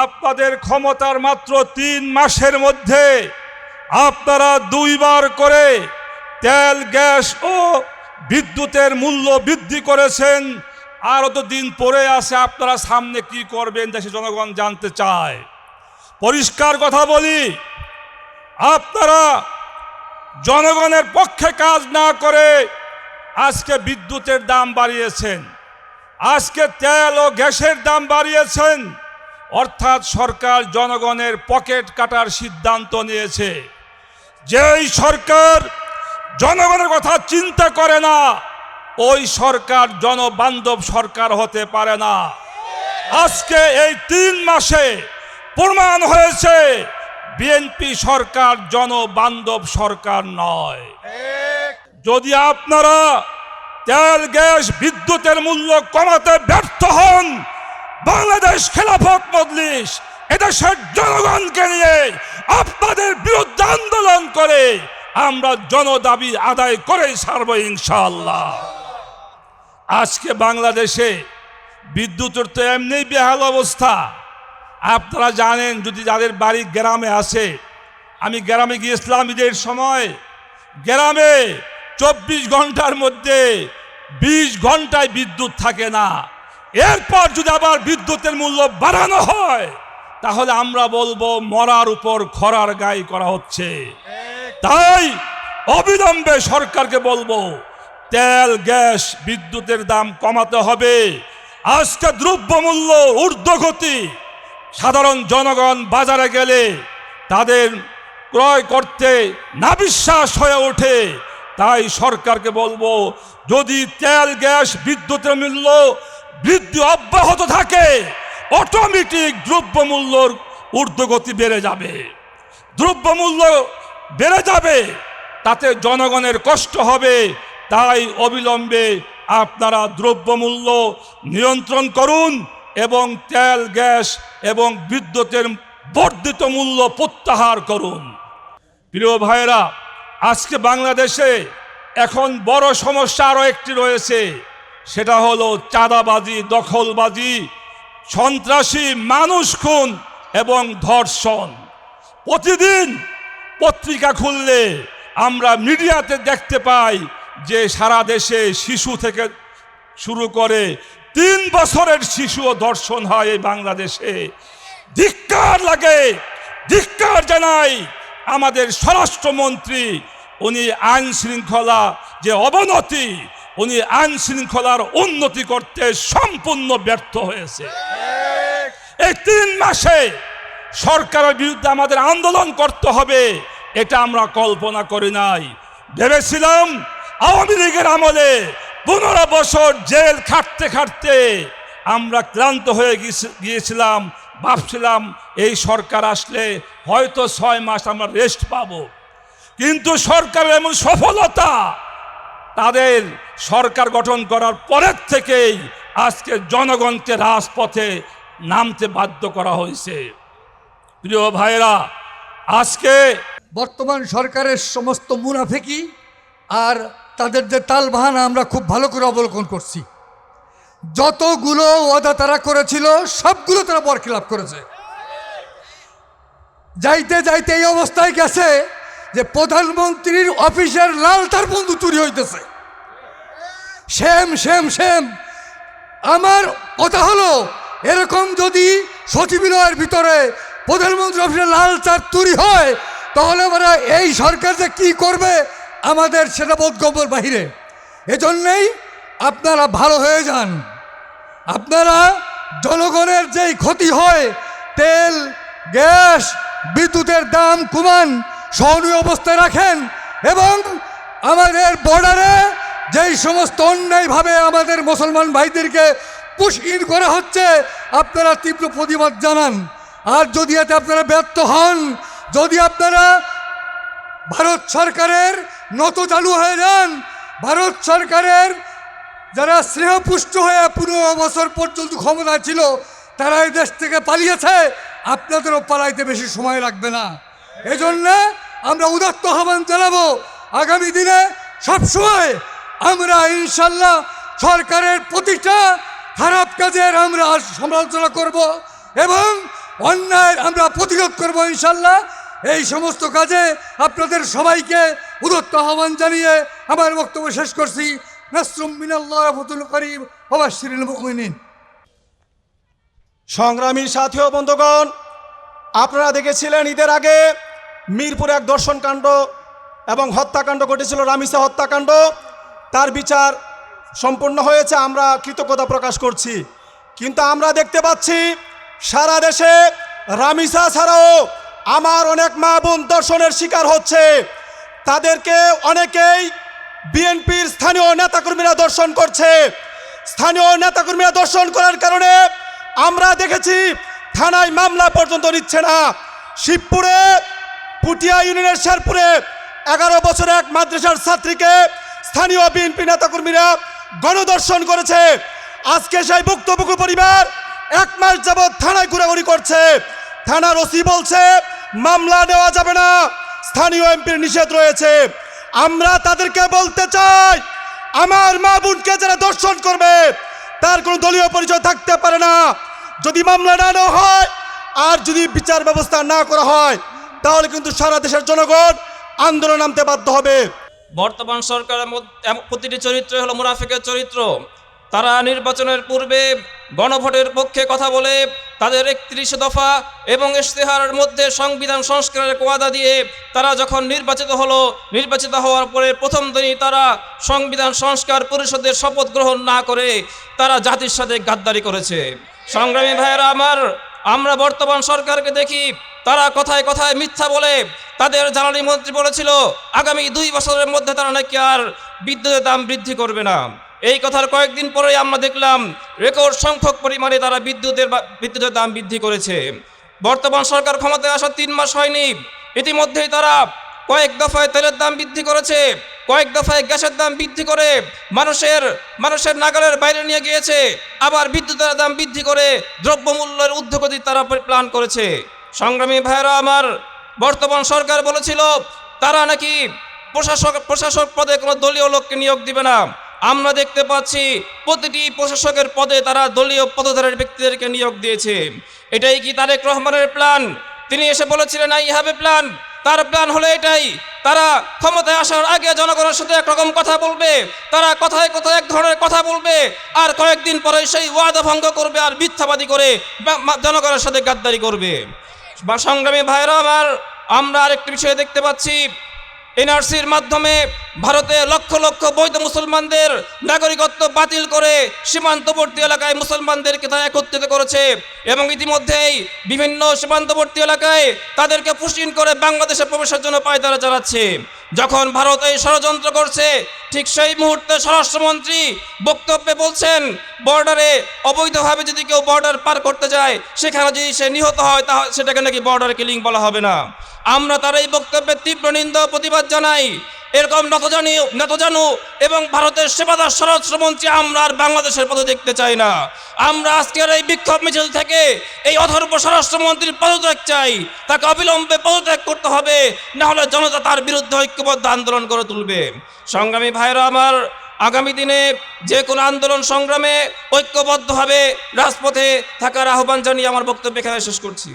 আপনাদের ক্ষমতার মাত্র 3 মাসের মধ্যে আপনারা 2 বার করে তেল, গ্যাস ও বিদ্যুতের মূল্য বৃদ্ধি করেছেন। আরও তো দিন পরে আছে, আপনারা সামনে কি করবেন দেশের জনগণ জানতে চায়। পরিষ্কার কথা বলি, আপনারা জনগণের পক্ষে কাজ না করে আজকে বিদ্যুতের দাম বাড়িয়েছেন, আজকে তেল ও গ্যাসের দাম বাড়িয়েছেন। অর্থাৎ সরকার জনগণের পকেট কাটার সিদ্ধান্ত নিয়েছে। যেই সরকার জনগণের কথা চিন্তা করে না, ওই সরকার জনবান্ধব সরকার হতে পারে না। আজকে এই 3 মাসে প্রমাণ হয়েছে বিএনপি সরকার জনবান্ধব সরকার নয়। যদি আপনারা তেল, গ্যাস, বিদ্যুতের মূল্য কমাতে ব্যর্থ হন, বাংলাদেশ খেলাফত মজলিস এদেশের জনগণকে নিয়ে আপনাদের বিরুদ্ধে আন্দোলন করে আমরা জনদাবি আদায় করেই ছাড়ব ইনশাআল্লাহ। আজকে বাংলাদেশে বিদ্যুতের তো এমনি বেহাল অবস্থা। আপনারা জানেন, যদি যাদের বাড়ি গ্রামে আছে, আমি গ্রামে গিয়েছিলাম ঈদের সময়, গ্রামে 24 ঘন্টার মধ্যে 20 ঘন্টায় বিদ্যুৎ থাকে না। এরপর যদি আবার বিদ্যুতের মূল্য বাড়ানো হয়, তাহলে আমরা বলবো মরার উপর খরার গাই করা হচ্ছে। তাই অবিলম্বে সরকারকে বলবো তেল, গ্যাস, বিদ্যুতের দাম কমাতে হবে। আজকে দ্রব্যমূল্য ঊর্ধ্বগতি, সাধারণ জনগণ বাজারে গেলে তাদের ক্রয় করতে নাবিশ্বাস হয়ে ওঠে। তাই সরকারকে বলবো, যদি তেল, গ্যাস, বিদ্যুতের মূল্য বৃদ্ধি অব্যাহত থাকে, অটোমেটিক দ্রব্যমূল্যর ঊর্ধ্বগতি বেড়ে যাবে। দ্রব্যমূল্য বেড়ে যাবে, তাতে জনগণের কষ্ট হবে। তাই অবিলম্বে আপনারা দ্রব্যমূল্য নিয়ন্ত্রণ করুন এবং তেল, গ্যাস এবং বিদ্যুতের বর্ধিত মূল্য প্রত্যাহার করুন। প্রিয় ভাইয়েরা, আজকে বাংলাদেশে এখন বড় সমস্যা আরও একটি রয়েছে, সেটা হলো চাঁদাবাজি, দখলবাজি, সন্ত্রাসী, মানুষ খুন এবং ধর্ষণ। প্রতিদিন পত্রিকা খুললে আমরা মিডিয়াতে দেখতে পাই যে সারা দেশে শিশু থেকে শুরু করে 3 বছরের শিশুও ধর্ষণ হয় এই বাংলাদেশে। ধিক্কার লাগে, ধিক্কার জানাই আমাদের স্বরাষ্ট্রমন্ত্রী। উনি আইন শৃঙ্খলা যে অবনতি, উনি আইন শৃঙ্খলার উন্নতি করতে সম্পূর্ণ ব্যর্থ হয়েছে। এই 3 মাসে সরকারের বিরুদ্ধে আমাদের আন্দোলন করতে হবে, এটা আমরা কল্পনা করি নাই। ভেবেছিলাম আওয়ামী লীগের আমলে 15 বছর জেল খাটতে খাটতে আমরা ক্লান্ত হয়ে গিয়েছিলাম। ভাবছিলাম এই সরকার আসলে হয়তো 6 মাস আমরা রেস্ট পাবো। কিন্তু সরকারের এমন সফলতা, তাদের সরকার গঠন করার পরের থেকেই আজকে জনগণকে রাজপথে নামতে বাধ্য করা হয়েছে। প্রিয় ভাইরা, আজকে বর্তমান সরকারের সমস্ত মুনাফিকি আর তাদের যে তালবাহানা আমরা খুব ভালো করে অবলোকন করছি। যতগুলো ওয়াদা তারা করেছিল সবগুলো তারা বরখিলাপ করেছে। যাইতে যাইতে এই অবস্থায় গেছে যে প্রধানমন্ত্রীর অফিসের লাল তার বন্ধু চুরি হইতেছে। Same same same. আমার কথা হলো, এরকম যদি সচিবালয়ের ভিতরে প্রধানমন্ত্রী অফিসের লাল চার চুরি হয়, তাহলে আমরা এই সরকার যে কী করবে আমাদের সেটা বোধগম্যের বাহিরে। এজন্যেই আপনারা ভালো হয়ে যান। আপনারা জনগণের যেই ক্ষতি হয়, তেল, গ্যাস, বিদ্যুতের দাম কমান, সহনীয় অবস্থায় রাখেন এবং আমাদের বর্ডারে যেই সমস্ত অন্যায়ভাবে আমাদের মুসলমান ভাইদেরকে পুশকিন করা হচ্ছে, আপনারা তীব্র প্রতিবাদ জানান। আর যদি এতে আপনারা ব্যর্থ হন, যদি আপনারা ভারত সরকারের নত চালু হয়ে যান, ভারত সরকারের যারা স্নেহপুষ্ট হয়ে 15 বছর পর্যন্ত ক্ষমতায় ছিল তারা এই দেশ থেকে পালিয়েছে, আপনাদেরও পালাইতে বেশি সময় লাগবে না। এজন্য আমরা উদাত্ত আহ্বান জানাবো, আগামী দিনে সবসময় আমরা ইনশাল্লাহ সরকারের প্রতিটা খারাপ কাজের আমরা সমালোচনা করব এবং অন্যায় আমরা প্রতিরোধ করবো ইনশাল্লাহ। এই সমস্ত কাজে আপনাদের সবাইকে উদত্ত আহ্বান জানিয়ে আমার বক্তব্য শেষ করছি। নাসরুম মিনাল্লাহ ওয়া ফাতুল করিম ওয়া বাশশিরিল মুমিনিন। সংগ্রামী সাথী ও বন্ধুগণ, আপনারা দেখেছিলেন ঈদের আগে মিরপুরে এক দর্শনকাণ্ড এবং হত্যাকাণ্ড ঘটেছিল, রামিসা হত্যাকাণ্ড। তার বিচার সম্পন্ন হয়েছে, আমরা কৃতজ্ঞতা প্রকাশ করছি। কিন্তু আমরা দেখতে পাচ্ছি সারা দেশে রামিসা ছাড়াও আমার অনেক মা বোন দর্শনের শিকার হচ্ছে। তাদেরকে অনেকেই বিএনপির স্থানীয় নেতাকর্মীরা দর্শন করছে। স্থানীয় নেতাকর্মীরা দর্শন করার কারণে আমরা দেখেছি থানায় মামলা পর্যন্ত নিচ্ছে না। শিবপুরে পুটিয়া ইউনিয়নের শেরপুরে 11 বছরের এক মাদ্রাসার ছাত্রীকে স্থানীয় বিএনপি নেতাকর্মীরা গণদর্শন করেছে। আজকে সেই ভুক্তভোগী পরিবার 1 মাস যাবৎ থানায় ঘোরাঘুরি করছে। থানার ওসি বলছে মামলা নেওয়া যাবে না, স্থানীয় এমপির নিষেধ রয়েছে। আমরা তাদেরকে বলতে চাই, আমার মা বোনকে যারা দর্শন করবে তার কোনো দলীয় পরিচয় থাকতে পারে না। যদি মামলা না নেওয়া হয় আর যদি বিচার ব্যবস্থা না করা হয় তাহলে কিন্তু সারা দেশের জনগণ আন্দোলন নামতে বাধ্য হবে। বর্তমান সরকারের প্রতিটি চরিত্র হলো মুনাফিকের চরিত্র। তারা নির্বাচনের পূর্বে গণভোটের পক্ষে কথা বলে তাদের 31 দফা এবং ইশতেহারের মধ্যে সংবিধান সংস্কারের ওয়াদা দিয়ে তারা যখন নির্বাচিত হওয়ার পরে প্রথম দিনই তারা সংবিধান সংস্কার পরিষদের শপথ গ্রহণ না করে তারা জাতির সাথে গাদ্দারি করেছে। সংগ্রামী ভাইয়েরা আমার, আমরা বর্তমান সরকারকে দেখি তারা কথায় কথায় মিথ্যা বলে। তাদের জ্বালানি মন্ত্রী বলেছিল আগামী 2 বছরের মধ্যে তারা নাকি আর বিদ্যুতের দাম বৃদ্ধি করবে না। এই কথার কয়েকদিন পরেই আমরা দেখলাম রেকর্ড সংখ্যক পরিমাণে তারা বিদ্যুতের দাম বৃদ্ধি করেছে। বর্তমান সরকার ক্ষমতায় আসার 3 মাস হয়নি, ইতিমধ্যেই তারা কয়েক দফায় তেলের দাম বৃদ্ধি করেছে, কয়েক দফায় গ্যাসের দাম বৃদ্ধি করে মানুষের নাগালের বাইরে নিয়ে গিয়েছে। আবার বিদ্যুতের দাম বৃদ্ধি করে দ্রব্যমূল্যের ঊর্ধ্বগতি তারা প্ল্যান করেছে। সংগ্রামী ভাইয়েরা আমার, বর্তমান সরকার বলেছিল তারা নাকি প্রশাসক পদে কোনো দলীয় লোককে নিয়োগ দিবে না। আমরা দেখতে পাচ্ছি প্রতিটি প্রশাসকের পদে তারা দলীয় পদধারী ব্যক্তিদেরকে নিয়োগ দিয়েছে। এটাই কি তারেক রহমানের প্ল্যান? তিনি এসে বলেছিলেন আই হ্যাভ এ প্ল্যান। তার প্ল্যান হলো এটাই, তারা ক্ষমতায় আসার আগে জনগণের সাথে একরকম কথা বলবে, তারা কথায় কথায় এক ধরনের কথা বলবে, আর কয়েকদিন পরে সেই ওয়াদা ভঙ্গ করবে আর মিথ্যাবাদী করে জনগণের সাথে গাদ্দারি করবে। বা সংগ্রামী ভাইয়েরা আমার, আমরা আরেকটি বিষয় দেখতে পাচ্ছি, এনআরসির মাধ্যমে ভারতে লক্ষ লক্ষ বৈধ মুসলমানদের নাগরিকত্ব বাতিল করে সীমান্তবর্তী এলাকায় মুসলমানদেরকে তারা একত্রিত করেছে এবং ইতিমধ্যেই বিভিন্ন সীমান্তবর্তী এলাকায় তাদেরকে পুশিন করে বাংলাদেশে প্রবেশের জন্য পায়তারা চালাচ্ছে। যখন ভারত এই ষড়যন্ত্র করছে ঠিক সেই মুহূর্তে স্বরাষ্ট্রমন্ত্রী বক্তব্যে বলছেন বর্ডারে অবৈধভাবে যদি কেউ বর্ডার পার করতে যায় সেখানে যদি সে নিহত হয় তাহলে সেটাকে নাকি বর্ডার কিলিং বলা হবে না। আমরা তার এই বক্তব্যের তীব্র নিন্দা প্রতিবাদ জানাই। এরকম নতজানু এবং ভারতের সেবাদার স্বরাষ্ট্রমন্ত্রী আমরা আর বাংলাদেশের পথে দেখতে চাই না। আমরা আজকের এই বিক্ষোভ মিছিল থেকে এই অথর্ব স্বরাষ্ট্রমন্ত্রীর পদত্যাগ চাই, তাকে অবিলম্বে পদত্যাগ করতে হবে, না হলে জনতা তার বিরুদ্ধে ঐক্যবদ্ধ আন্দোলন করে তুলবে। সংগ্রামী ভাইরা আমার, আগামী দিনে যে কোনো আন্দোলন সংগ্রামে ঐক্যবদ্ধভাবে রাজপথে থাকার আহ্বান জানিয়ে আমার বক্তব্য এখানে শেষ করছি।